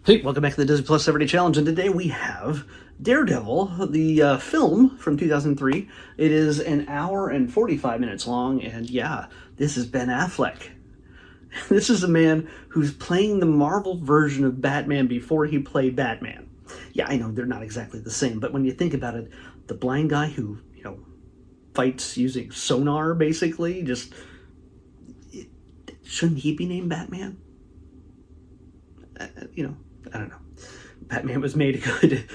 Hey, welcome back to the Disney Plus Everyday Challenge, and today we have Daredevil, the film from 2003. It is an hour and 45 minutes long, and yeah, this is Ben Affleck. This is a man who's playing the Marvel version of Batman before he played Batman. Yeah, I know they're not exactly the same, but when you think about it, the blind guy who, fights using sonar, basically, shouldn't he be named Batman? I don't know. Batman was made a good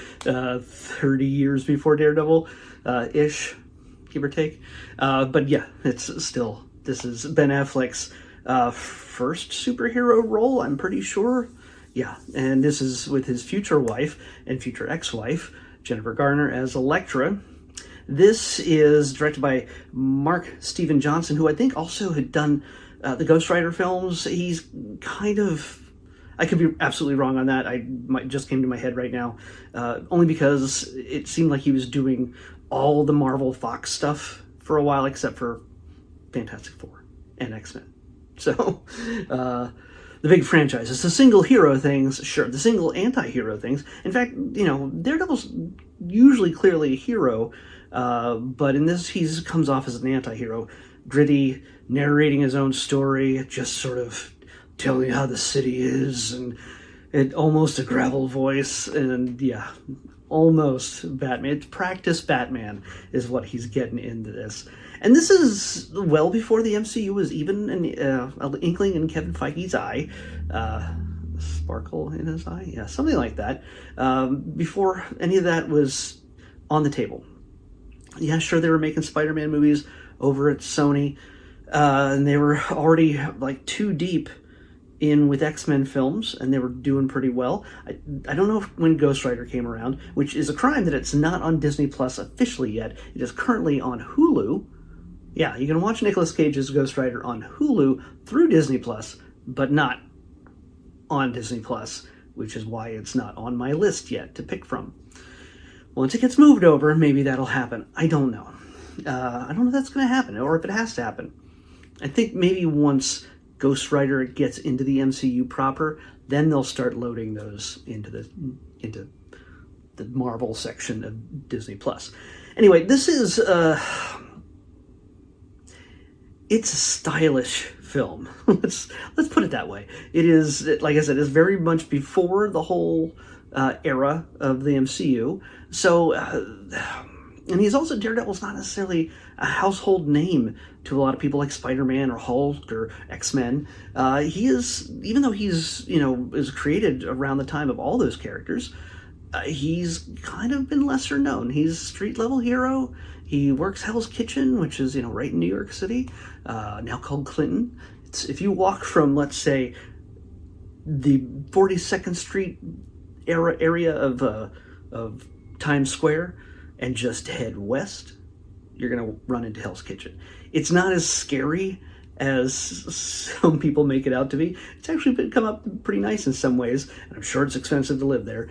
30 years before Daredevil, ish, give or take. But yeah, this is Ben Affleck's first superhero role, I'm pretty sure. Yeah, and this is with his future wife and future ex-wife, Jennifer Garner, as Elektra. This is directed by Mark Steven Johnson, who I think also had done the Ghost Rider films. He's kind of... I could be absolutely wrong on that. Just came to my head right now, only because it seemed like he was doing all the Marvel Fox stuff for a while, except for Fantastic Four and X-Men. So, the big franchises, the single hero things, sure, the single anti-hero things. In fact, Daredevil's usually clearly a hero, but in this, he comes off as an anti-hero, gritty, narrating his own story, just sort of telling you how the city is, and almost a gravel voice, and yeah, almost Batman. It's practice Batman is what he's getting into this. And this is well before the MCU was even an inkling in Kevin Feige's eye. Sparkle in his eye? Yeah, something like that. Before any of that was on the table. Yeah, sure, they were making Spider-Man movies over at Sony, and they were already like too deep in with X-Men films, and they were doing pretty well. I don't know when Ghost Rider came around, which is a crime that it's not on Disney Plus officially yet. It is currently on Hulu. Yeah, you can watch Nicolas Cage's Ghost Rider on Hulu through Disney Plus, but not on Disney Plus, which is why it's not on my list yet to pick from. Once it gets moved over, maybe that'll happen. I don't know. I don't know if that's going to happen, or if it has to happen. I think maybe once Ghost Rider gets into the MCU proper, then they'll start loading those into the Marvel section of Disney Plus. Anyway, this is it's a stylish film. let's put it that way. It is, like I said, it's very much before the whole era of the MCU. So, and he's also, Daredevil's not necessarily a household name to a lot of people like Spider-Man or Hulk or X-Men. He is, even though he's, is created around the time of all those characters, he's kind of been lesser known. He's a street-level hero. He works Hell's Kitchen, which is, right in New York City, now called Clinton. If you walk from, let's say, the 42nd Street area of Times Square and just head west, you're going to run into Hell's Kitchen. It's not as scary as some people make it out to be. It's actually come up pretty nice in some ways, and I'm sure it's expensive to live there.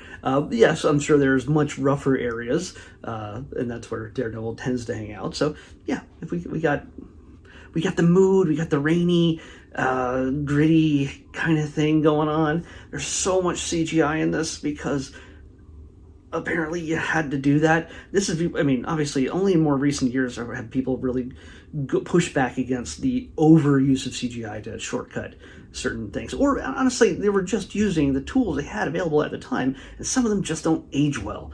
Yes, I'm sure there's much rougher areas, and that's where Daredevil tends to hang out. So yeah, if we got the mood, we got the rainy, gritty kind of thing going on. There's so much CGI in this because apparently you had to do that. This is, obviously, only in more recent years have people really pushed back against the overuse of CGI to shortcut certain things. Or, honestly, they were just using the tools they had available at the time, and some of them just don't age well.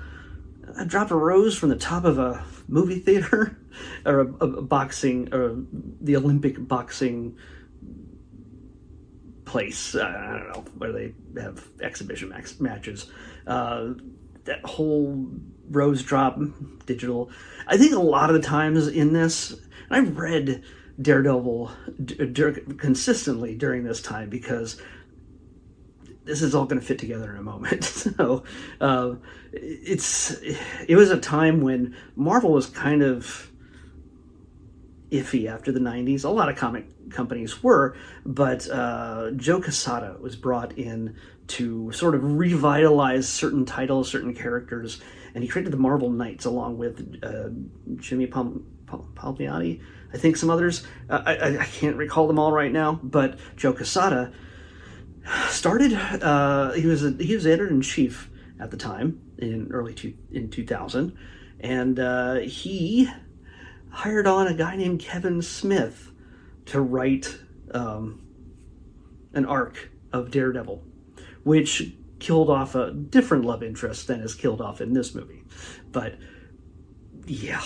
A drop of rose from the top of a movie theater, or a boxing, or the Olympic boxing place, I don't know, where they have exhibition matches. That whole rose drop digital. I think a lot of the times in this, and I've read Daredevil consistently during this time because this is all going to fit together in a moment. So it was a time when Marvel was kind of iffy after the 90s. A lot of comic companies were, but Joe Quesada was brought in to sort of revitalize certain titles, certain characters, and he created the Marvel Knights along with Jimmy Palmiotti, I think some others. I can't recall them all right now, but Joe Quesada Started. He was editor in chief at the time in 2000, and he hired on a guy named Kevin Smith to write an arc of Daredevil, which killed off a different love interest than is killed off in this movie. But yeah,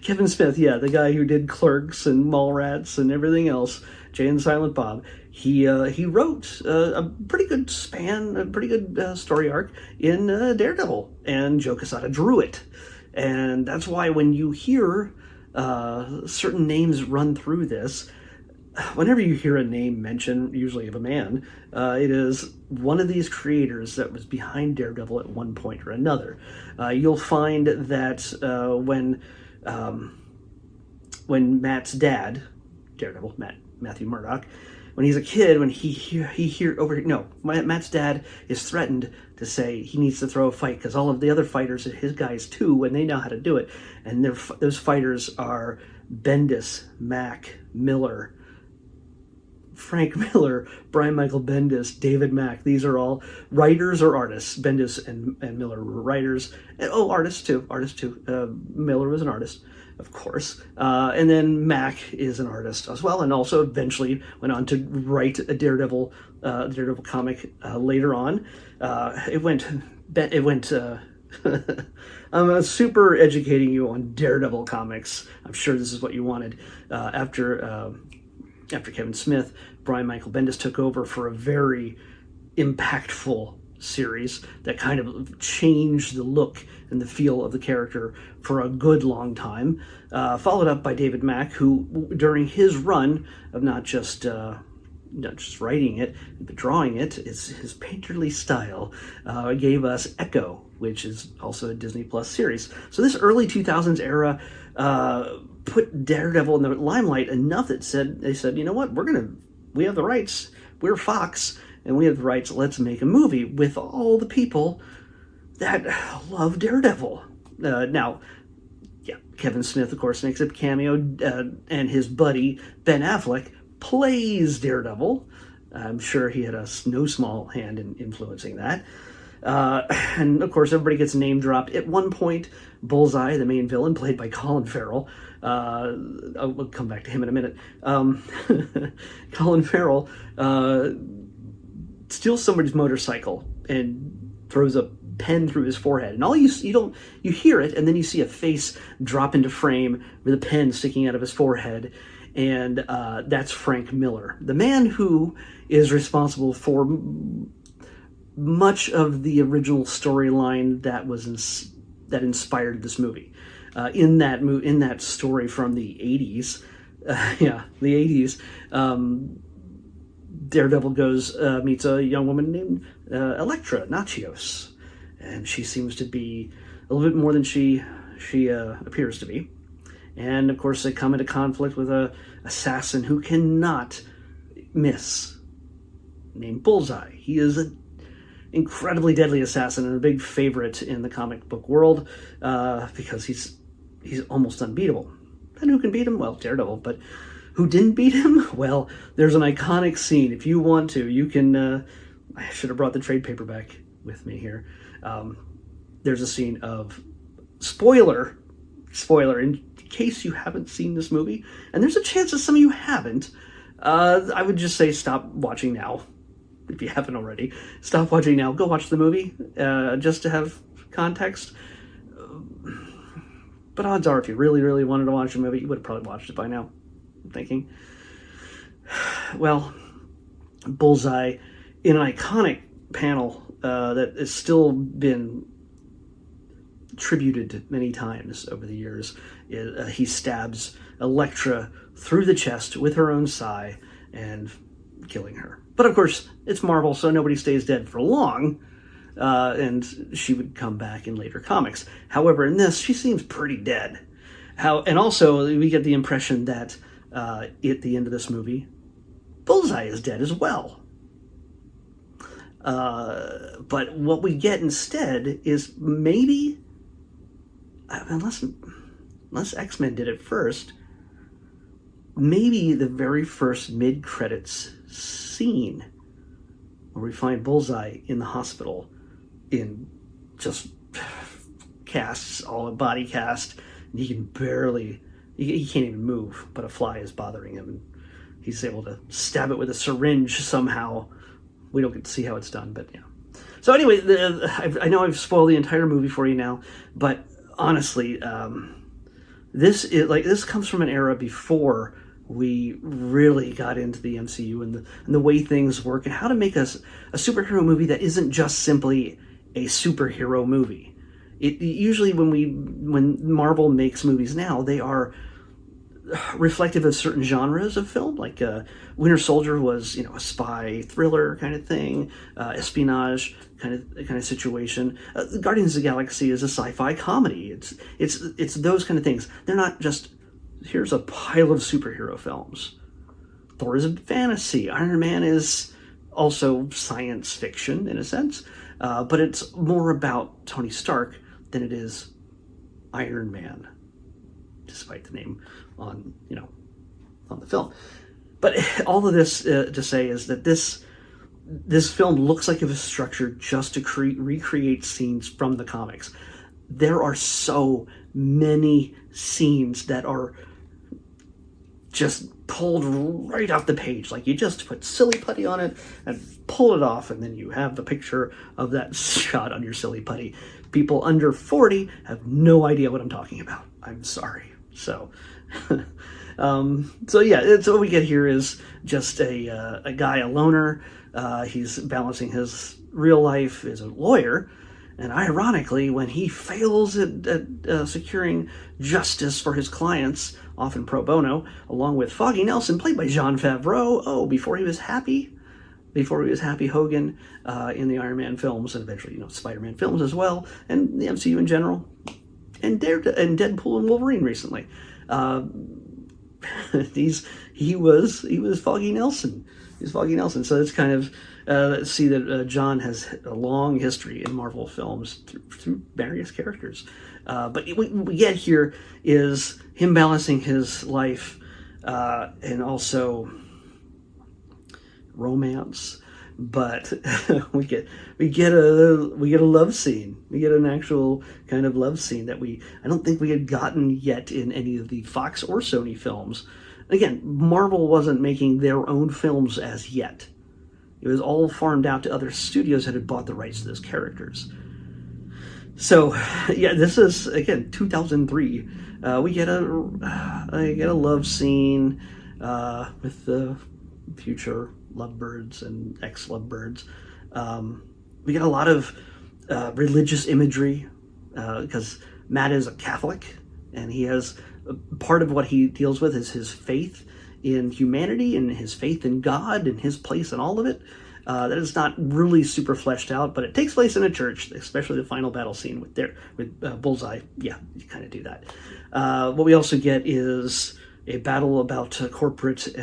Kevin Smith, yeah, the guy who did Clerks and Mallrats and everything else, Jay and Silent Bob, he wrote a pretty good story arc in Daredevil, and Joe Quesada drew it. And that's why when you hear certain names run through this, whenever you hear a name mentioned, usually of a man, it is one of these creators that was behind Daredevil at one point or another. You'll find that when Matt's dad, Daredevil, Matthew Murdock, when he's a kid, when Matt's dad is threatened to say he needs to throw a fight because all of the other fighters are his guys too, and they know how to do it. And those fighters are Bendis, Mack, Miller, Frank Miller, Brian Michael Bendis, David Mack. These are all writers or artists. Bendis and Miller were writers. Artists too. Miller was an artist, of course. And then Mack is an artist as well, and also eventually went on to write a Daredevil comic later on. I'm super educating you on Daredevil comics. I'm sure this is what you wanted. After Kevin Smith, Brian Michael Bendis took over for a very impactful series that kind of changed the look and the feel of the character for a good long time. Followed up by David Mack, who during his run of not just writing it, but drawing it, his painterly style gave us Echo, which is also a Disney Plus series. So this early 2000s era put Daredevil in the limelight enough that they said, you know what, we have the rights. We're Fox, and we have the rights. Let's make a movie with all the people that love Daredevil. Now, Kevin Smith, of course, makes a cameo, and his buddy Ben Affleck plays Daredevil. I'm sure he had no small hand in influencing that. And of course, everybody gets name dropped. At one point, Bullseye, the main villain, played by Colin Farrell, we'll come back to him in a minute. Colin Farrell steals somebody's motorcycle and throws a pen through his forehead, and all you hear it, and then you see a face drop into frame with a pen sticking out of his forehead, and that's Frank Miller, the man who is responsible for much of the original storyline that inspired this movie. In that story from the 80s, Daredevil meets a young woman named Elektra Nachios, and she seems to be a little bit more than she appears to be. And of course, they come into conflict with a assassin who cannot miss, named Bullseye. He is an incredibly deadly assassin and a big favorite in the comic book world because he's almost unbeatable. And who can beat him? Well, Daredevil. But who didn't beat him? Well, there's an iconic scene. If you want to, you can... I should have brought the trade paperback with me here. There's a scene of... Spoiler, in case you haven't seen this movie, and there's a chance that some of you haven't, I would just say stop watching now. If you haven't already, stop watching now. Go watch the movie, just to have context. But odds are, if you really, really wanted to watch the movie, you would have probably watched it by now, I'm thinking. Well, Bullseye, in an iconic panel that has still been tributed many times over the years, he stabs Elektra through the chest with her own sai and killing her. But of course, it's Marvel, so nobody stays dead for long, and she would come back in later comics. However, in this, she seems pretty dead. And also, we get the impression that at the end of this movie, Bullseye is dead as well. But what we get instead is maybe, unless X-Men did it first, maybe the very first mid-credits scene where we find Bullseye in the hospital in just casts, all a body cast, and he can barely, he can't even move, but a fly is bothering him, and he's able to stab it with a syringe somehow. We don't get to see how it's done, but yeah. So anyway, I know I've spoiled the entire movie for you now, but honestly, this comes from an era before we really got into the MCU and the way things work and how to make a superhero movie that isn't just simply a superhero movie. It usually when Marvel makes movies now, they are reflective of certain genres of film, like Winter Soldier was, a spy thriller kind of thing, espionage kind of situation. Guardians of the Galaxy is a sci-fi comedy. It's those kind of things. They're not just, here's a pile of superhero films. Thor is a fantasy. Iron Man is also science fiction in a sense, but it's more about Tony Stark than it is Iron Man, despite the name on the film. But all of this to say is that this film looks like it was structured just to recreate scenes from the comics. There are so many scenes that are just pulled right off the page. Like, you just put silly putty on it and pull it off, and then you have the picture of that shot on your silly putty. People under 40 have no idea what I'm talking about. I'm sorry. So, so what we get here is just a guy, a loner. He's balancing his real life as a lawyer, and ironically, when he fails at securing justice for his clients, often pro bono, along with Foggy Nelson, played by Jon Favreau. Before he was Happy Hogan in the Iron Man films, and eventually Spider-Man films as well, and the MCU in general, and Deadpool and Wolverine recently. He was Foggy Nelson. He's Foggy Nelson. So it's kind of see that John has a long history in Marvel films through various characters. But what we get here is him balancing his life and also romance. But we get a love scene. We get an actual kind of love scene that I don't think we had gotten yet in any of the Fox or Sony films. Again, Marvel wasn't making their own films as yet. It was all farmed out to other studios that had bought the rights to those characters. So, yeah, this is, again, 2003. We get a love scene with the future lovebirds and ex-lovebirds. We get a lot of religious imagery because Matt is a Catholic, and he has part of what he deals with is his faith in humanity and his faith in God and his place in all of it. That is not really super fleshed out, but it takes place in a church, especially the final battle scene with Bullseye. Yeah, you kind of do that. What we also get is a battle about corporate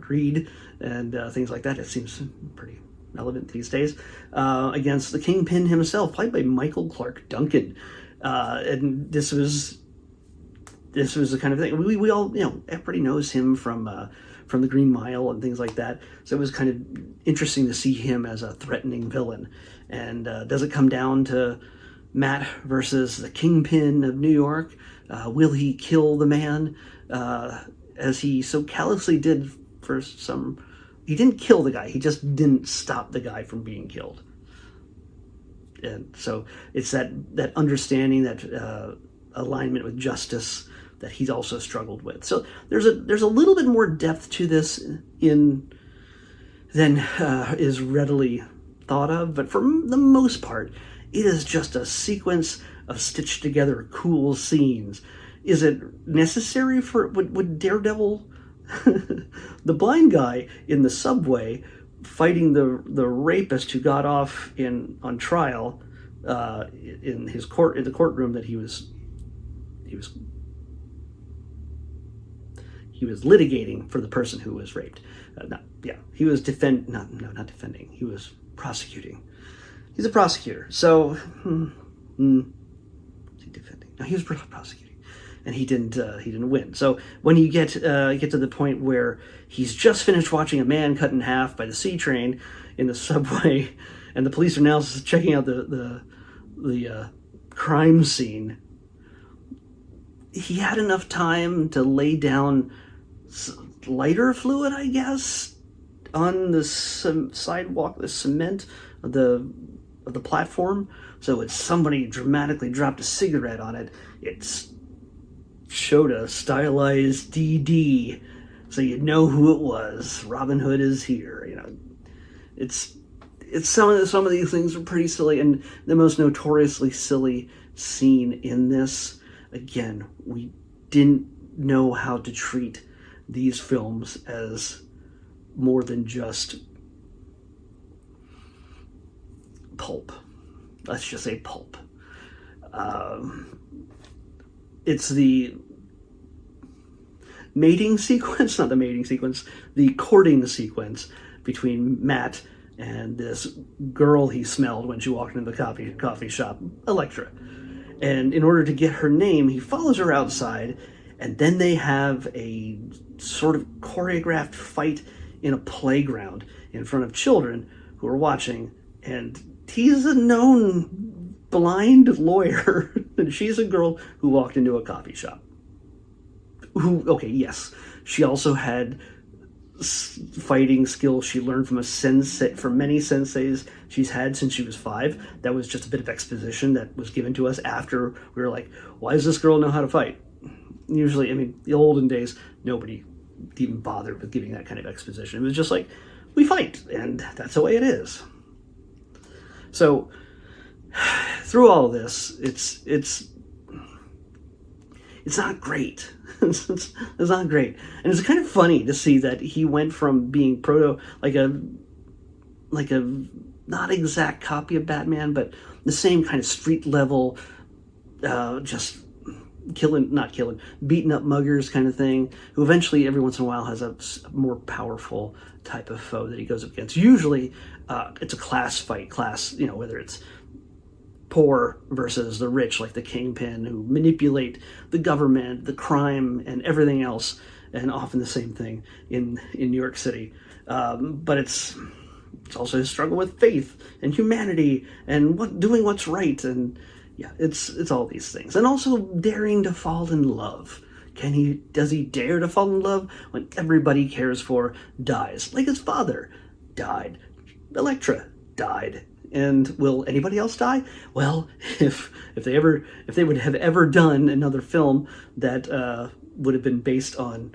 greed and things like that. It seems pretty relevant these days, against the Kingpin himself, played by Michael Clark Duncan. And this was the kind of thing we all, everybody knows him from the Green Mile and things like that. So it was kind of interesting to see him as a threatening villain. And does it come down to Matt versus the Kingpin of New York? Will he kill the man as he so callously did for some? He didn't kill the guy. He just didn't stop the guy from being killed. And so it's that understanding, that alignment with justice that he's also struggled with. So there's a little bit more depth to this than is readily thought of, but for the most part, it is just a sequence of stitched together cool scenes. Is it necessary for would Daredevil, the blind guy in the subway fighting the rapist who got off on trial in the courtroom that he was litigating for the person who was raped. He was not defending. He was prosecuting. He's a prosecutor. So, is he defending? No, he was prosecuting, and he didn't win. So when you get to the point where he's just finished watching a man cut in half by the C train, in the subway, and the police are now checking out the crime scene. He had enough time to lay down lighter fluid, I guess, on the sidewalk, the cement of the platform. So it's somebody dramatically dropped a cigarette on it. It showed a stylized DD, so you know who it was. Robin Hood is here. You know, it's some of these things are pretty silly, and the most notoriously silly scene in this. Again, we didn't know how to treat these films as more than just pulp. Let's just say pulp. It's the mating sequence, not the mating sequence, the courting sequence between Matt and this girl he smelled when she walked into the coffee shop, Electra. And in order to get her name, he follows her outside, and then they have a sort of choreographed fight in a playground in front of children who are watching. And he's a known blind lawyer, and she's a girl who walked into a coffee shop. Okay, yes, she also had fighting skills she learned from from many senseis she's had since she was 5. That was just a bit of exposition that was given to us after we were like, why does this girl know how to fight? Usually, I mean, the olden days, nobody even bothered with giving that kind of exposition. It was just like, we fight, and that's the way it is. So, through all of this, it's not great. It's not great. And it's kind of funny to see that he went from being like a not exact copy of Batman, but the same kind of street level, just beating up muggers kind of thing, who eventually every once in a while has a more powerful type of foe that he goes up against. Usually it's a class fight, whether it's poor versus the rich, like the Kingpin, who manipulate the government, the crime, and everything else, and often the same thing in New York City. But it's also his struggle with faith and humanity and doing what's right, and yeah, it's all these things, and also daring to fall in love. Does he dare to fall in love when everybody he cares for dies? Like his father died, Electra died. And will anybody else die? Well, if they would have ever done another film that would have been based on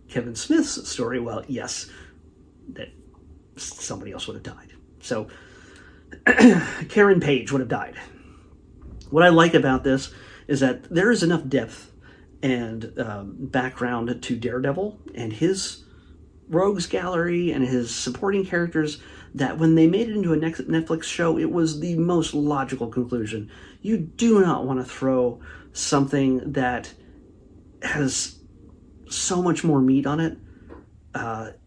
Kevin Smith's story, well, yes, that somebody else would have died. So Karen Page would have died. What I like about this is that there is enough depth and background to Daredevil and his rogues gallery and his supporting characters that when they made it into a Netflix show, it was the most logical conclusion. You do not want to throw something that has so much more meat on it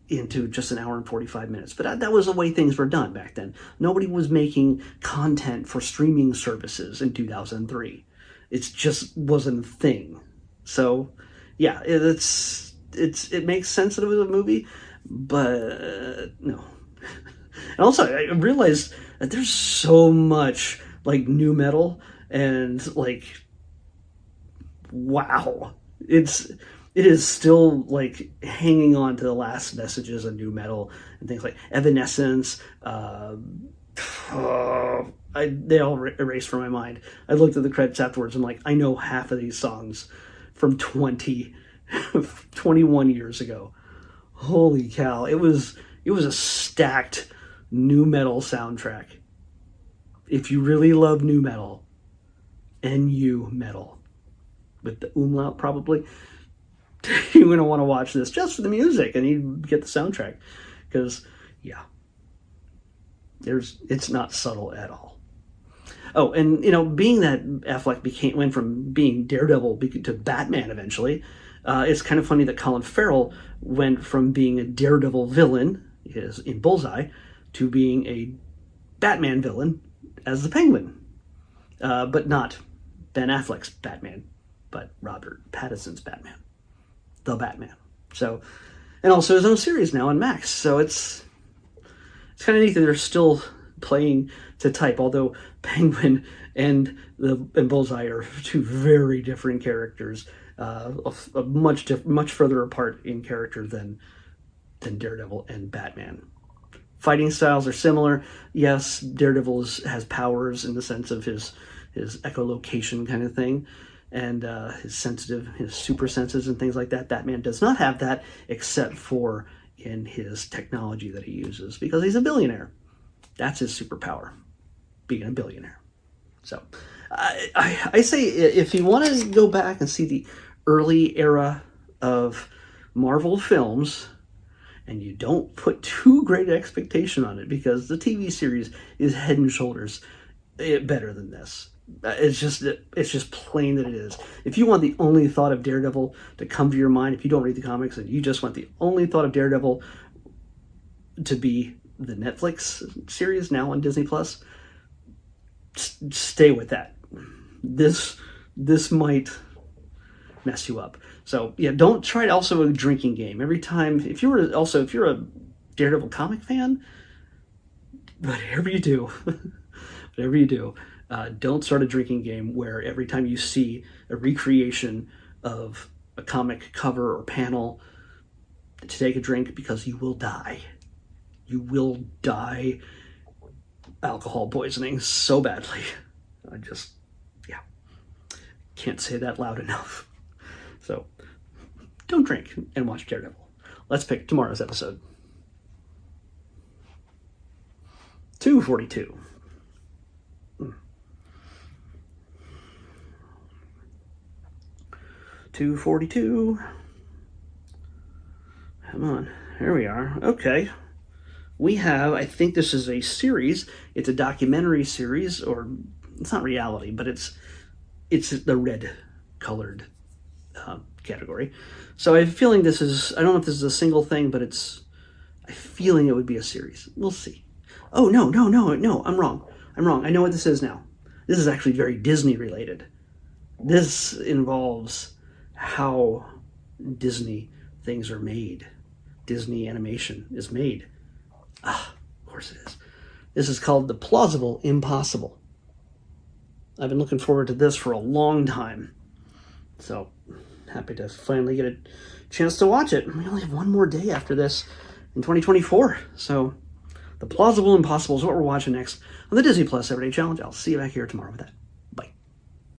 into just an hour and 45 minutes. But that was the way things were done back then. Nobody was making content for streaming services in 2003. It just wasn't a thing. So, yeah, it makes sense that it was a movie, but no. And also, I realized that there's so much like new metal and like, wow, it is still like hanging on to the last vestiges of new metal and things like Evanescence. They all erased from my mind. I looked at the credits afterwards and like, I know half of these songs from 21 years ago. Holy cow. It was a stacked new metal soundtrack. If you really love new metal, NU metal, with the umlaut probably, you're going to want to watch this just for the music and you get the soundtrack. Because, yeah, it's not subtle at all. Oh, and, being that Affleck went from being Daredevil to Batman eventually, it's kind of funny that Colin Farrell went from being a Daredevil villain in Bullseye to being a Batman villain as the Penguin. But not Ben Affleck's Batman, but Robert Pattinson's Batman. The Batman. So, and also his own series now on Max. So it's it's kind of neat that they're still playing to type, although Penguin and Bullseye are two very different characters, much further apart in character than Daredevil and Batman. Fighting styles are similar. Yes, Daredevil has powers in the sense of his echolocation kind of thing, and his super senses and things like that. Batman does not have that, except for in his technology that he uses, because he's a billionaire. That's his superpower, being a billionaire. So I say, if you want to go back and see the early era of Marvel films, and you don't put too great expectation on it, because the TV series is head and shoulders better than this. It's just plain that it is. If you want the only thought of Daredevil to come to your mind, if you don't read the comics and you just want the only thought of Daredevil to be the Netflix series now on Disney Plus, stay with that. This might mess you up. So yeah, don't try also a drinking game every time. If you're a Daredevil comic fan, whatever you do, don't start a drinking game where every time you see a recreation of a comic cover or panel, to take a drink, because you will die. You will die alcohol poisoning so badly. I just, can't say that loud enough. So don't drink and watch Daredevil. Let's pick tomorrow's episode. 242. 242. Come on. Here we are. Okay. We have, I think this is a series. It's a documentary series, or it's not reality, but it's the red colored category. So I have a feeling this is, I don't know if this is a single thing, but I'm feeling it would be a series. We'll see. Oh, no, I'm wrong. I know what this is now. This is actually very Disney related. This involves how Disney things are made. Disney animation is made. Of course it is. This is called The Plausible Impossible. I've been looking forward to this for a long time. So, happy to finally get a chance to watch it. We only have one more day after this in 2024. So, The Plausible Impossible is what we're watching next on the Disney Plus Everyday Challenge. I'll see you back here tomorrow with that.